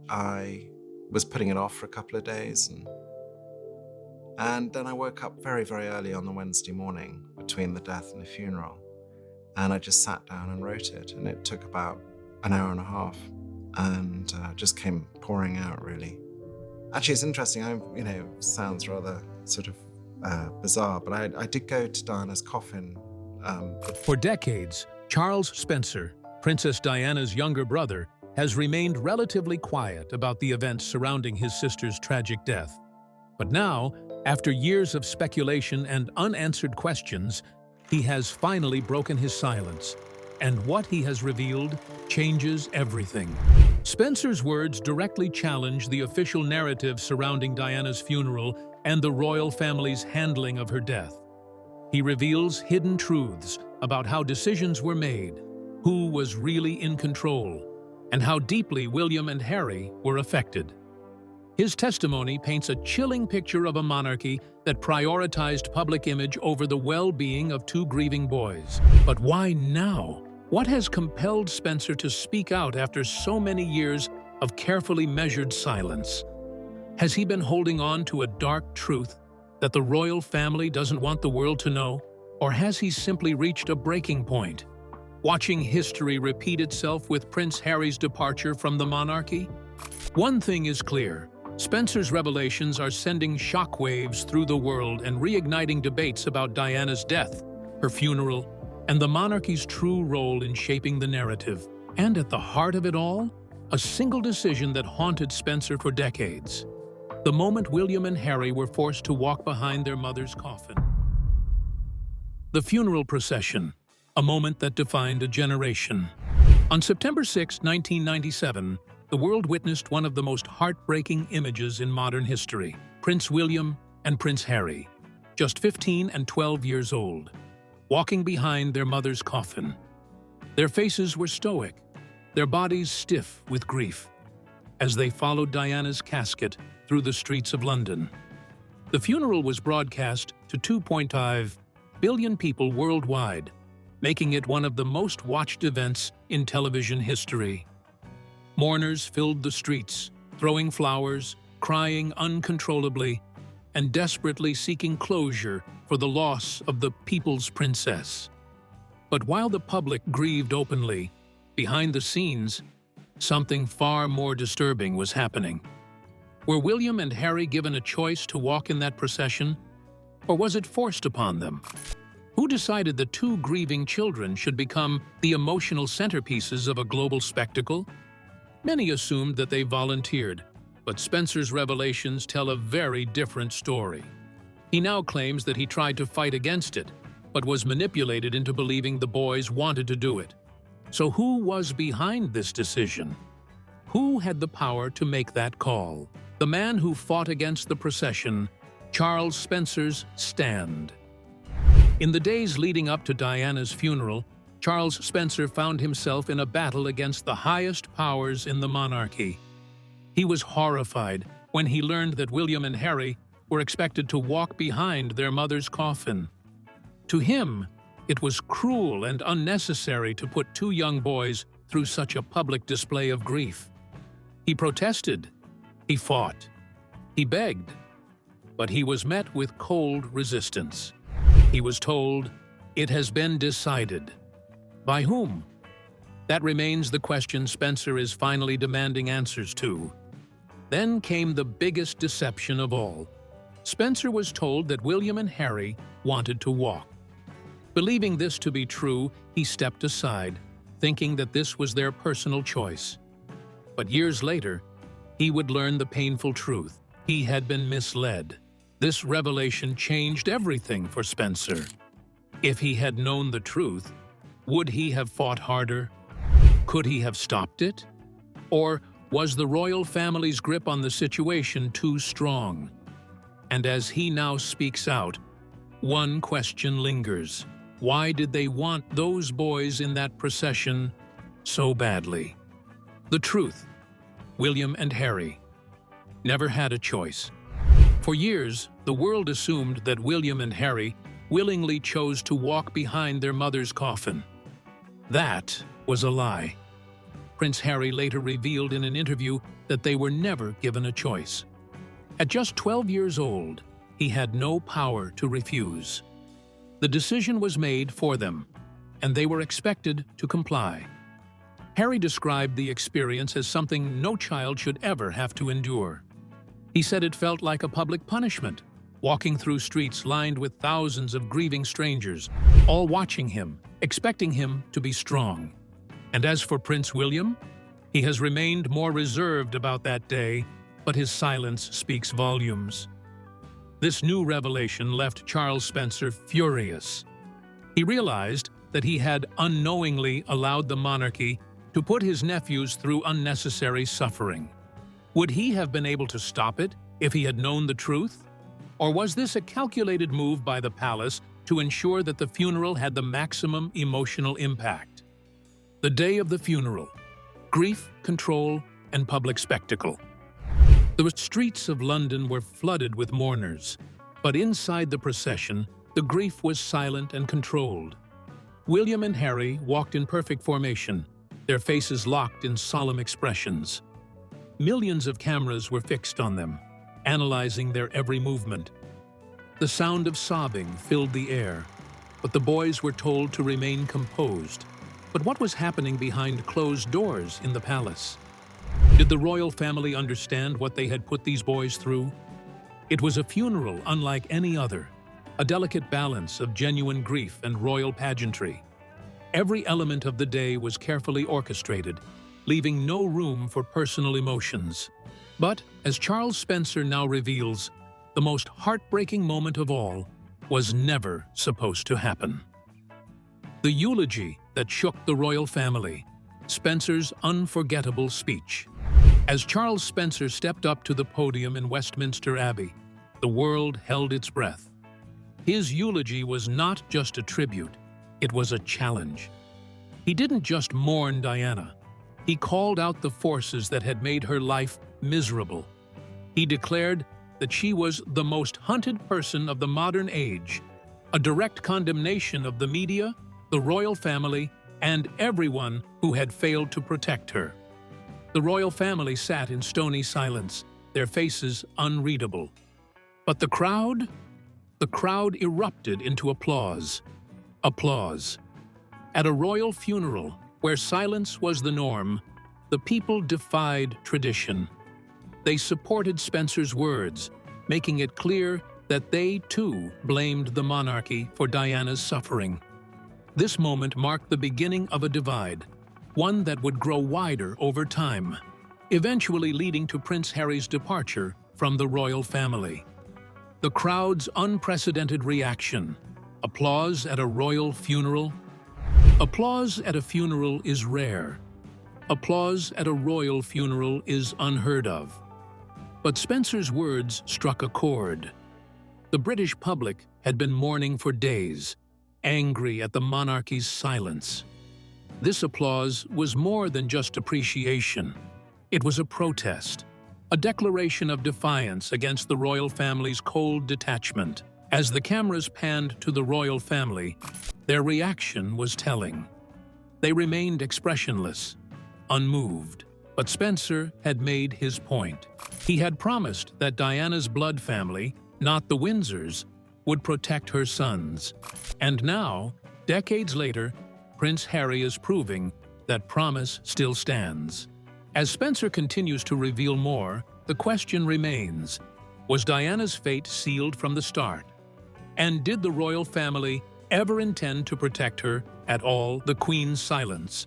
I was putting it off for a couple of days, and then I woke up very, very early on the Wednesday morning between the death and the funeral, and I just sat down and wrote it, and it took about an hour and a half, and just came pouring out, really. Actually, it's interesting. Sounds rather sort of bizarre, but I did go to Diana's coffin. For decades, Charles Spencer, Princess Diana's younger brother, has remained relatively quiet about the events surrounding his sister's tragic death. But now, after years of speculation and unanswered questions, he has finally broken his silence. And what he has revealed changes everything. Spencer's words directly challenge the official narrative surrounding Diana's funeral and the royal family's handling of her death. He reveals hidden truths about how decisions were made, who was really in control, and how deeply William and Harry were affected. His testimony paints a chilling picture of a monarchy that prioritized public image over the well-being of two grieving boys. But why now? What has compelled Spencer to speak out after so many years of carefully measured silence? Has he been holding on to a dark truth that the royal family doesn't want the world to know? Or has he simply reached a breaking point, watching history repeat itself with Prince Harry's departure from the monarchy? One thing is clear. Spencer's revelations are sending shockwaves through the world and reigniting debates about Diana's death, her funeral, and the monarchy's true role in shaping the narrative. And at the heart of it all, a single decision that haunted Spencer for decades. The moment William and Harry were forced to walk behind their mother's coffin. The funeral procession, a moment that defined a generation. On September 6, 1997, the world witnessed one of the most heartbreaking images in modern history. Prince William and Prince Harry, just 15 and 12 years old, walking behind their mother's coffin. Their faces were stoic, their bodies stiff with grief, as they followed Diana's casket through the streets of London. The funeral was broadcast to 2.5 billion people worldwide, making it one of the most watched events in television history. Mourners filled the streets, throwing flowers, crying uncontrollably, and desperately seeking closure for the loss of the people's princess. But while the public grieved openly, behind the scenes, something far more disturbing was happening. Were William and Harry given a choice to walk in that procession, or was it forced upon them? Who decided the two grieving children should become the emotional centerpieces of a global spectacle? Many assumed that they volunteered, but Spencer's revelations tell a very different story. He now claims that he tried to fight against it, but was manipulated into believing the boys wanted to do it. So who was behind this decision? Who had the power to make that call? The man who fought against the procession, Charles Spencer's stand. In the days leading up to Diana's funeral, Charles Spencer found himself in a battle against the highest powers in the monarchy. He was horrified when he learned that William and Harry were expected to walk behind their mother's coffin. To him, it was cruel and unnecessary to put two young boys through such a public display of grief. He protested, he fought, he begged, but he was met with cold resistance. He was told, "It has been decided." By whom? That remains the question Spencer is finally demanding answers to. Then came the biggest deception of all. Spencer was told that William and Harry wanted to walk. Believing this to be true, he stepped aside, thinking that this was their personal choice. But years later, he would learn the painful truth. He had been misled. This revelation changed everything for Spencer. If he had known the truth, would he have fought harder? Could he have stopped it? Or was the royal family's grip on the situation too strong? And as he now speaks out, one question lingers. Why did they want those boys in that procession so badly? The truth, William and Harry never had a choice. For years, the world assumed that William and Harry willingly chose to walk behind their mother's coffin. That was a lie. Prince Harry later revealed in an interview that they were never given a choice. At just 12 years old, he had no power to refuse. The decision was made for them, and they were expected to comply. Harry described the experience as something no child should ever have to endure. He said it felt like a public punishment, walking through streets lined with thousands of grieving strangers, all watching him, expecting him to be strong. And as for Prince William, he has remained more reserved about that day, but his silence speaks volumes. This new revelation left Charles Spencer furious. He realized that he had unknowingly allowed the monarchy to put his nephews through unnecessary suffering. Would he have been able to stop it if he had known the truth? Or was this a calculated move by the palace to ensure that the funeral had the maximum emotional impact? The day of the funeral: grief, control, and public spectacle. The streets of London were flooded with mourners, but inside the procession, the grief was silent and controlled. William and Harry walked in perfect formation, their faces locked in solemn expressions. Millions of cameras were fixed on them, analyzing their every movement. The sound of sobbing filled the air, but the boys were told to remain composed. But what was happening behind closed doors in the palace? Did the royal family understand what they had put these boys through? It was a funeral unlike any other, a delicate balance of genuine grief and royal pageantry. Every element of the day was carefully orchestrated, leaving no room for personal emotions. But, as Charles Spencer now reveals, the most heartbreaking moment of all was never supposed to happen. The eulogy that shook the royal family, Spencer's unforgettable speech. As Charles Spencer stepped up to the podium in Westminster Abbey, the world held its breath. His eulogy was not just a tribute, it was a challenge. He didn't just mourn Diana. He called out the forces that had made her life miserable. He declared that she was the most hunted person of the modern age, a direct condemnation of the media, the royal family, and everyone who had failed to protect her. The royal family sat in stony silence, their faces unreadable. But the crowd erupted into applause. Applause. At a royal funeral, where silence was the norm, the people defied tradition. They supported Spencer's words, making it clear that they, too, blamed the monarchy for Diana's suffering. This moment marked the beginning of a divide, one that would grow wider over time, eventually leading to Prince Harry's departure from the royal family. The crowd's unprecedented reaction. Applause at a royal funeral? Applause at a funeral is rare. Applause at a royal funeral is unheard of. But Spencer's words struck a chord. The British public had been mourning for days, angry at the monarchy's silence. This applause was more than just appreciation. It was a protest, a declaration of defiance against the royal family's cold detachment. As the cameras panned to the royal family, their reaction was telling. They remained expressionless, unmoved. But Spencer had made his point. He had promised that Diana's blood family, not the Windsors, would protect her sons. And now, decades later, Prince Harry is proving that promise still stands. As Spencer continues to reveal more, the question remains, was Diana's fate sealed from the start? And did the royal family ever intend to protect her at all? The Queen's silence,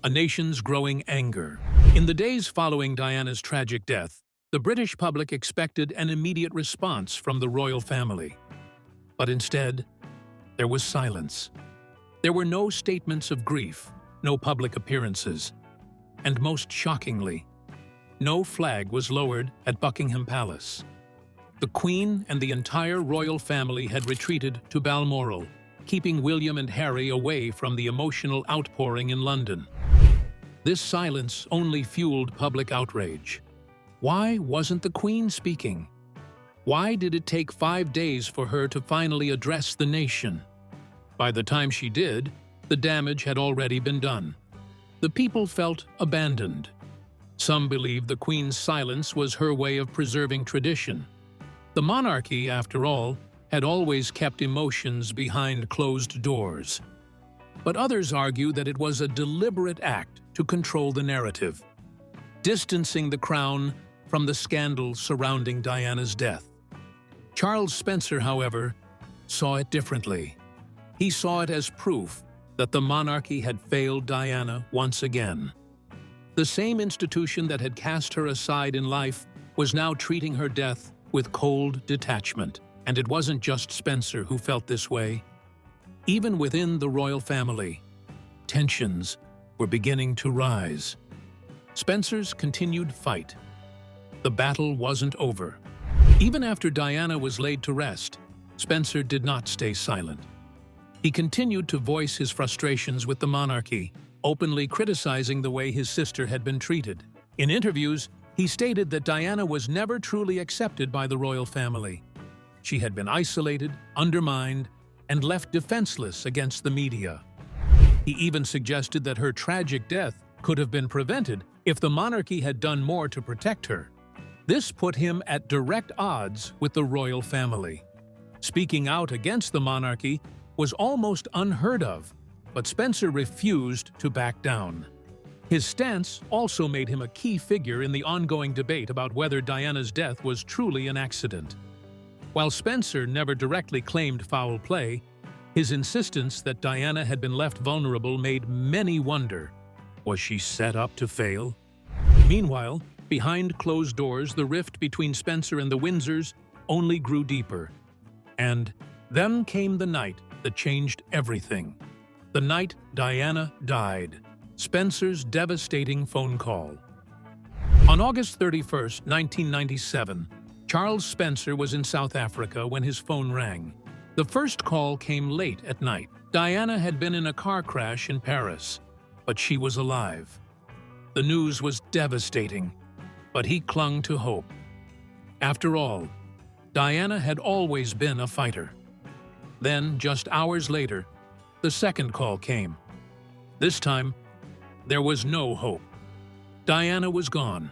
a nation's growing anger. In the days following Diana's tragic death, the British public expected an immediate response from the royal family. But instead, there was silence. There were no statements of grief, no public appearances, and most shockingly, no flag was lowered at Buckingham Palace. The Queen and the entire royal family had retreated to Balmoral, keeping William and Harry away from the emotional outpouring in London. This silence only fueled public outrage. Why wasn't the Queen speaking? Why did it take 5 days for her to finally address the nation? By the time she did, the damage had already been done. The people felt abandoned. Some believed the Queen's silence was her way of preserving tradition. The monarchy, after all, had always kept emotions behind closed doors. But others argue that it was a deliberate act to control the narrative, distancing the crown from the scandal surrounding Diana's death. Charles Spencer, however, saw it differently. He saw it as proof that the monarchy had failed Diana once again. The same institution that had cast her aside in life was now treating her death with cold detachment. And it wasn't just Spencer who felt this way. Even within the royal family, tensions were beginning to rise. Spencer's continued fight. The battle wasn't over. Even after Diana was laid to rest, Spencer did not stay silent. He continued to voice his frustrations with the monarchy, openly criticizing the way his sister had been treated. In interviews, he stated that Diana was never truly accepted by the royal family. She had been isolated, undermined, and left defenseless against the media. He even suggested that her tragic death could have been prevented if the monarchy had done more to protect her. This put him at direct odds with the royal family. Speaking out against the monarchy was almost unheard of, but Spencer refused to back down. His stance also made him a key figure in the ongoing debate about whether Diana's death was truly an accident. While Spencer never directly claimed foul play, his insistence that Diana had been left vulnerable made many wonder, was she set up to fail? Meanwhile, behind closed doors, the rift between Spencer and the Windsors only grew deeper. And then came the night that changed everything. The night Diana died. Spencer's devastating phone call. On August 31st, 1997, Charles Spencer was in South Africa when his phone rang. The first call came late at night. Diana had been in a car crash in Paris, but she was alive. The news was devastating, but he clung to hope. After all, Diana had always been a fighter. Then, just hours later, the second call came. This time, there was no hope. Diana was gone.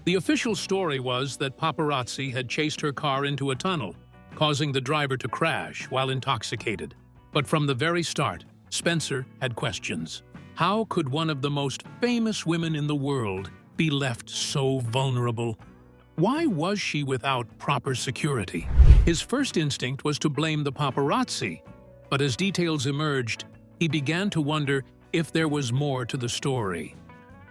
The official story was that paparazzi had chased her car into a tunnel, causing the driver to crash while intoxicated. But from the very start, Spencer had questions. How could one of the most famous women in the world be left so vulnerable? Why was she without proper security? His first instinct was to blame the paparazzi, but as details emerged, he began to wonder if there was more to the story.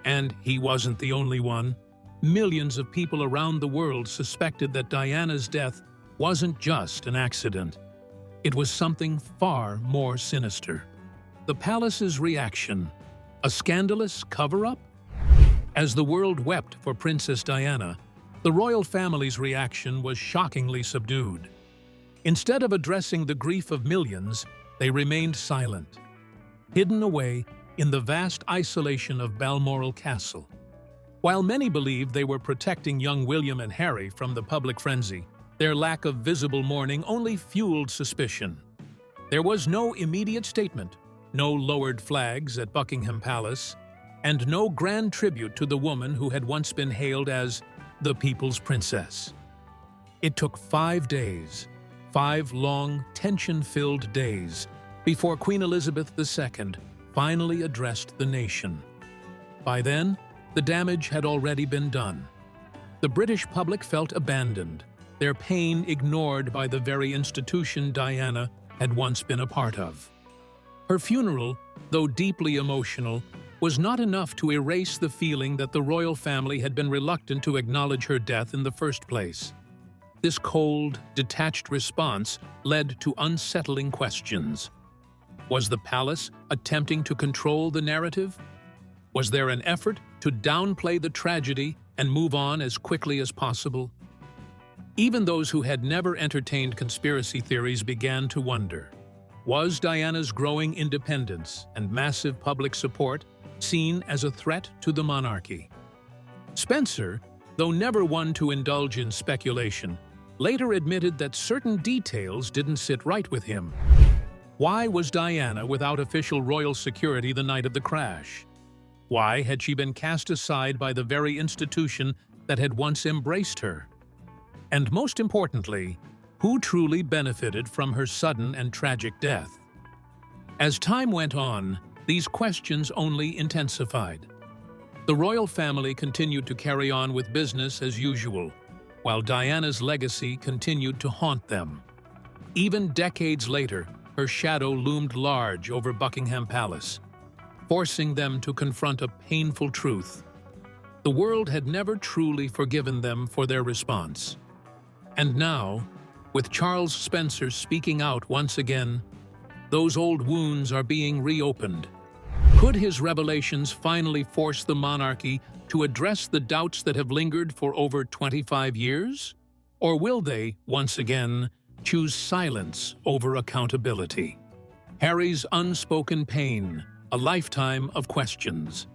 And he wasn't the only one. Millions of people around the world suspected that Diana's death wasn't just an accident. It was something far more sinister. The palace's reaction, a scandalous cover-up? As the world wept for Princess Diana, the royal family's reaction was shockingly subdued. Instead of addressing the grief of millions, they remained silent, hidden away in the vast isolation of Balmoral Castle. While many believed they were protecting young William and Harry from the public frenzy, their lack of visible mourning only fueled suspicion. There was no immediate statement, no lowered flags at Buckingham Palace, and no grand tribute to the woman who had once been hailed as the people's princess. It took 5 days, 5 long, tension-filled days, before Queen Elizabeth II finally addressed the nation. By then, the damage had already been done. The British public felt abandoned, their pain ignored by the very institution Diana had once been a part of. Her funeral, though deeply emotional, was not enough to erase the feeling that the royal family had been reluctant to acknowledge her death in the first place. This cold, detached response led to unsettling questions. Was the palace attempting to control the narrative? Was there an effort to downplay the tragedy and move on as quickly as possible? Even those who had never entertained conspiracy theories began to wonder. Was Diana's growing independence and massive public support seen as a threat to the monarchy? Spencer, though never one to indulge in speculation, later admitted that certain details didn't sit right with him. Why was Diana without official royal security the night of the crash? Why had she been cast aside by the very institution that had once embraced her? And most importantly, who truly benefited from her sudden and tragic death? As time went on, these questions only intensified. The royal family continued to carry on with business as usual, while Diana's legacy continued to haunt them. Even decades later, her shadow loomed large over Buckingham Palace, forcing them to confront a painful truth. The world had never truly forgiven them for their response. And now, with Charles Spencer speaking out once again, those old wounds are being reopened. Could his revelations finally force the monarchy to address the doubts that have lingered for over 25 years? Or will they, once again, choose silence over accountability? Harry's unspoken pain, a lifetime of questions.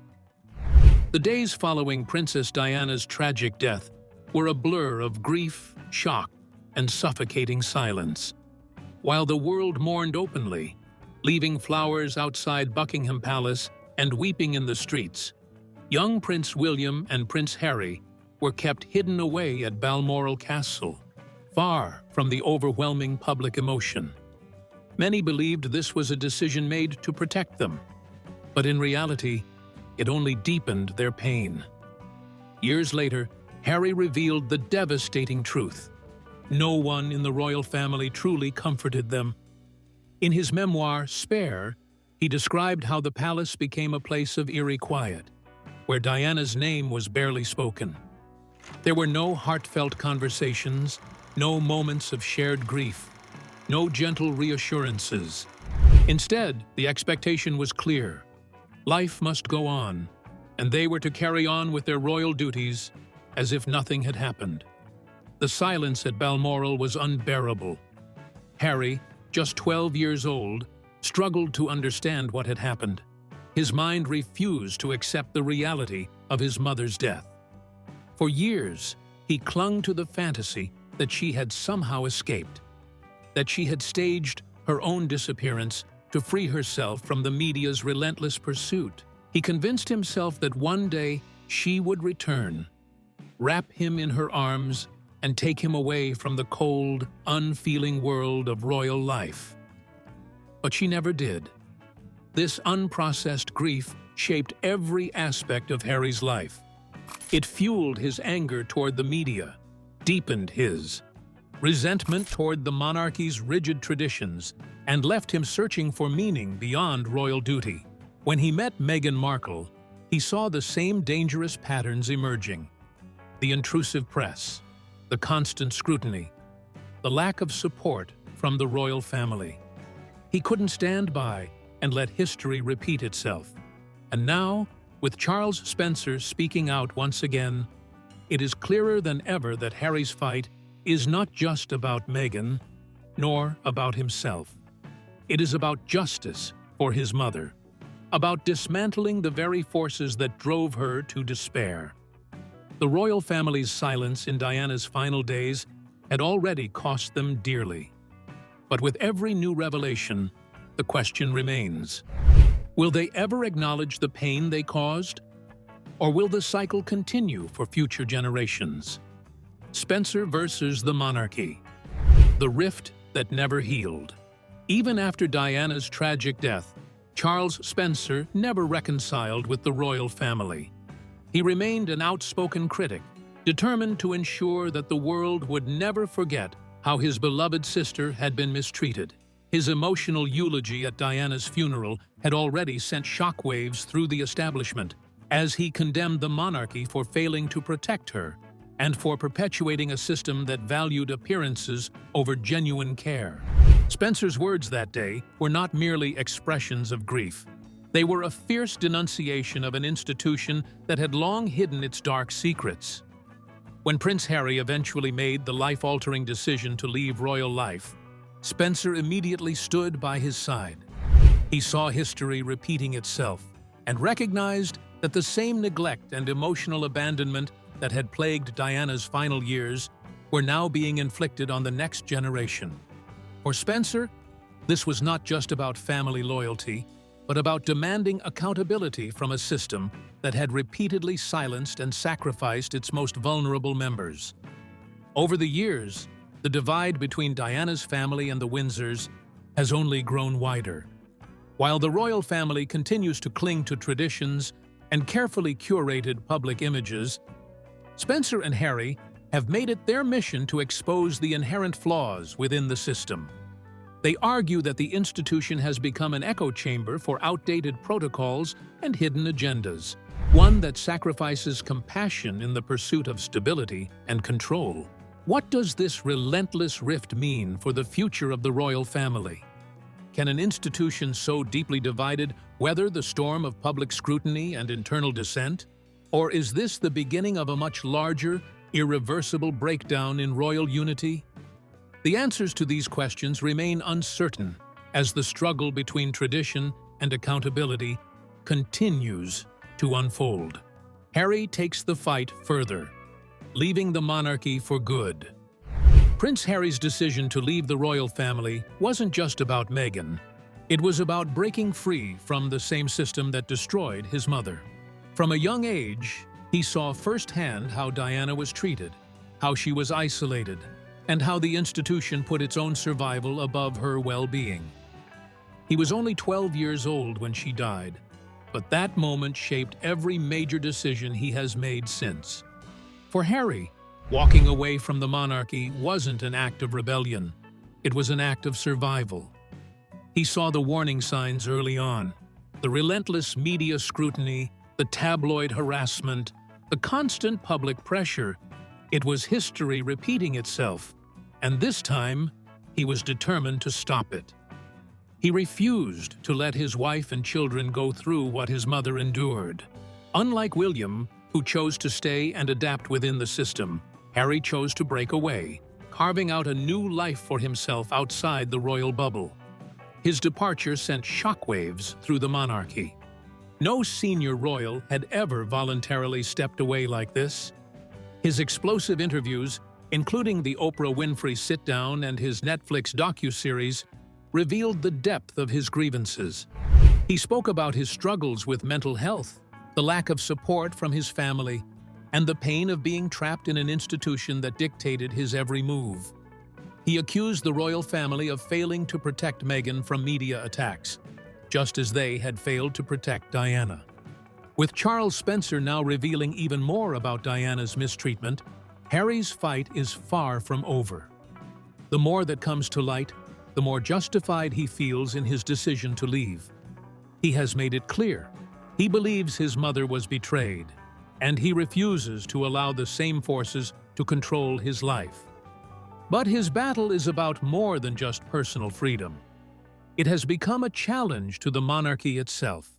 The days following Princess Diana's tragic death were a blur of grief, shock, and suffocating silence. While the world mourned openly, leaving flowers outside Buckingham Palace and weeping in the streets, young Prince William and Prince Harry were kept hidden away at Balmoral Castle, far from the overwhelming public emotion. Many believed this was a decision made to protect them, but in reality, it only deepened their pain. Years later, Harry revealed the devastating truth. No one in the royal family truly comforted them. In his memoir, Spare, he described how the palace became a place of eerie quiet, where Diana's name was barely spoken. There were no heartfelt conversations, no moments of shared grief, no gentle reassurances. Instead, the expectation was clear. Life must go on, and they were to carry on with their royal duties as if nothing had happened. The silence at Balmoral was unbearable. Harry, just 12 years old, struggled to understand what had happened. His mind refused to accept the reality of his mother's death. For years, he clung to the fantasy that she had somehow escaped, that she had staged her own disappearance to free herself from the media's relentless pursuit. He convinced himself that one day she would return, wrap him in her arms, and take him away from the cold, unfeeling world of royal life. But she never did. This unprocessed grief shaped every aspect of Harry's life. It fueled his anger toward the media, deepened his resentment toward the monarchy's rigid traditions, and left him searching for meaning beyond royal duty. When he met Meghan Markle, he saw the same dangerous patterns emerging: the intrusive press, the constant scrutiny, the lack of support from the royal family. He couldn't stand by and let history repeat itself. And now, with Charles Spencer speaking out once again, it is clearer than ever that Harry's fight is not just about Meghan, nor about himself. It is about justice for his mother, about dismantling the very forces that drove her to despair. The royal family's silence in Diana's final days had already cost them dearly. But with every new revelation, the question remains: will they ever acknowledge the pain they caused? Or will the cycle continue for future generations? Spencer versus the monarchy. The rift that never healed. Even after Diana's tragic death, Charles Spencer never reconciled with the royal family. He remained an outspoken critic, determined to ensure that the world would never forget how his beloved sister had been mistreated. His emotional eulogy at Diana's funeral had already sent shockwaves through the establishment, as he condemned the monarchy for failing to protect her and for perpetuating a system that valued appearances over genuine care. Spencer's words that day were not merely expressions of grief. They were a fierce denunciation of an institution that had long hidden its dark secrets. When Prince Harry eventually made the life-altering decision to leave royal life, Spencer immediately stood by his side. He saw history repeating itself and recognized that the same neglect and emotional abandonment that had plagued Diana's final years were now being inflicted on the next generation. For Spencer, this was not just about family loyalty, but about demanding accountability from a system that had repeatedly silenced and sacrificed its most vulnerable members. Over the years, the divide between Diana's family and the Windsors has only grown wider. While the royal family continues to cling to traditions and carefully curated public images, Spencer and Harry have made it their mission to expose the inherent flaws within the system. They argue that the institution has become an echo chamber for outdated protocols and hidden agendas, one that sacrifices compassion in the pursuit of stability and control. What does this relentless rift mean for the future of the royal family? Can an institution so deeply divided weather the storm of public scrutiny and internal dissent? Or is this the beginning of a much larger, irreversible breakdown in royal unity? The answers to these questions remain uncertain as the struggle between tradition and accountability continues to unfold. Harry takes the fight further, leaving the monarchy for good. Prince Harry's decision to leave the royal family wasn't just about Meghan. It was about breaking free from the same system that destroyed his mother. From a young age, he saw firsthand how Diana was treated, how she was isolated, and how the institution put its own survival above her well-being. He was only 12 years old when she died, but that moment shaped every major decision he has made since. For Harry, walking away from the monarchy wasn't an act of rebellion. It was an act of survival. He saw the warning signs early on: the relentless media scrutiny, the tabloid harassment, the constant public pressure. It was history repeating itself, and this time, he was determined to stop it. He refused to let his wife and children go through what his mother endured. Unlike William, who chose to stay and adapt within the system, Harry chose to break away, carving out a new life for himself outside the royal bubble. His departure sent shockwaves through the monarchy. No senior royal had ever voluntarily stepped away like this. His explosive interviews, including the Oprah Winfrey sit-down and his Netflix docuseries, revealed the depth of his grievances. He spoke about his struggles with mental health, the lack of support from his family, and the pain of being trapped in an institution that dictated his every move. He accused the royal family of failing to protect Meghan from media attacks, just as they had failed to protect Diana. With Charles Spencer now revealing even more about Diana's mistreatment, Harry's fight is far from over. The more that comes to light, the more justified he feels in his decision to leave. He has made it clear he believes his mother was betrayed, and he refuses to allow the same forces to control his life. But his battle is about more than just personal freedom. It has become a challenge to the monarchy itself.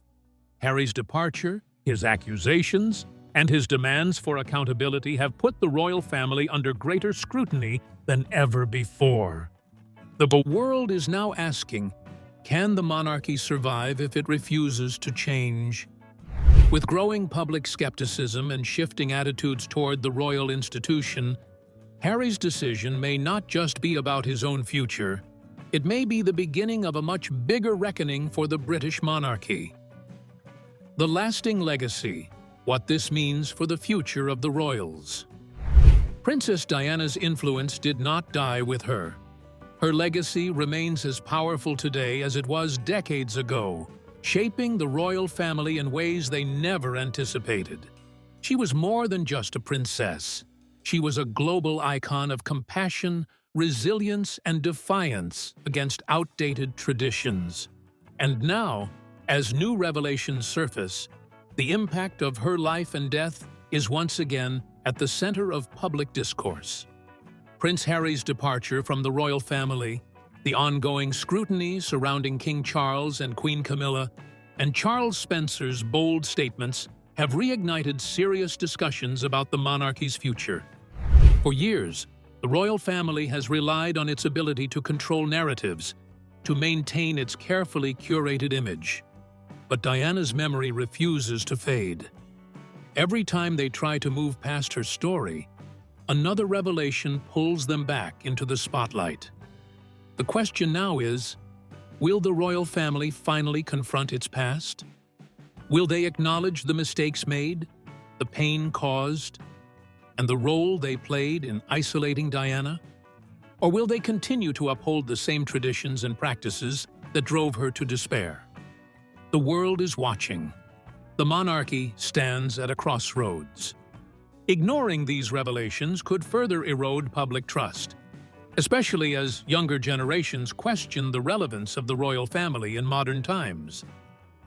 Harry's departure, his accusations, and his demands for accountability have put the royal family under greater scrutiny than ever before. The world is now asking, can the monarchy survive if it refuses to change? With growing public skepticism and shifting attitudes toward the royal institution, Harry's decision may not just be about his own future. It may be the beginning of a much bigger reckoning for the British monarchy. The lasting legacy, what this means for the future of the royals. Princess Diana's influence did not die with her. Her legacy remains as powerful today as it was decades ago, shaping the royal family in ways they never anticipated. She was more than just a princess. She was a global icon of compassion, resilience, and defiance against outdated traditions. And now, as new revelations surface, the impact of her life and death is once again at the center of public discourse. Prince Harry's departure from the royal family, the ongoing scrutiny surrounding King Charles and Queen Camilla, and Charles Spencer's bold statements have reignited serious discussions about the monarchy's future. For years, the royal family has relied on its ability to control narratives, to maintain its carefully curated image. But Diana's memory refuses to fade. Every time they try to move past her story, another revelation pulls them back into the spotlight. The question now is, Will the royal family finally confront its past? Will they acknowledge the mistakes made, the pain caused, and the role they played in isolating Diana? Or will they continue to uphold the same traditions and practices that drove her to despair? The world is watching. The monarchy stands at a crossroads. Ignoring these revelations could further erode public trust, especially as younger generations question the relevance of the royal family in modern times.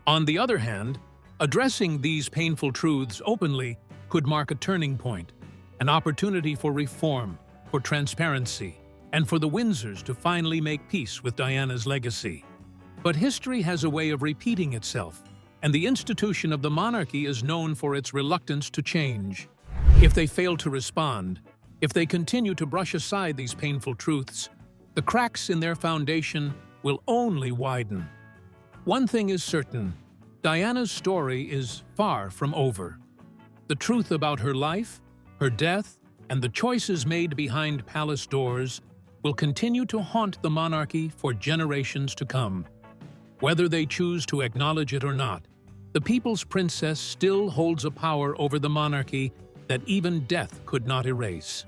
On the other hand, addressing these painful truths openly could mark a turning point, an opportunity for reform, for transparency, and for the Windsors to finally make peace with Diana's legacy. But history has a way of repeating itself, and the institution of the monarchy is known for its reluctance to change. If they fail to respond, if they continue to brush aside these painful truths, the cracks in their foundation will only widen. One thing is certain: Diana's story is far from over. The truth about her life, her death, and the choices made behind palace doors will continue to haunt the monarchy for generations to come. Whether they choose to acknowledge it or not, the people's princess still holds a power over the monarchy that even death could not erase.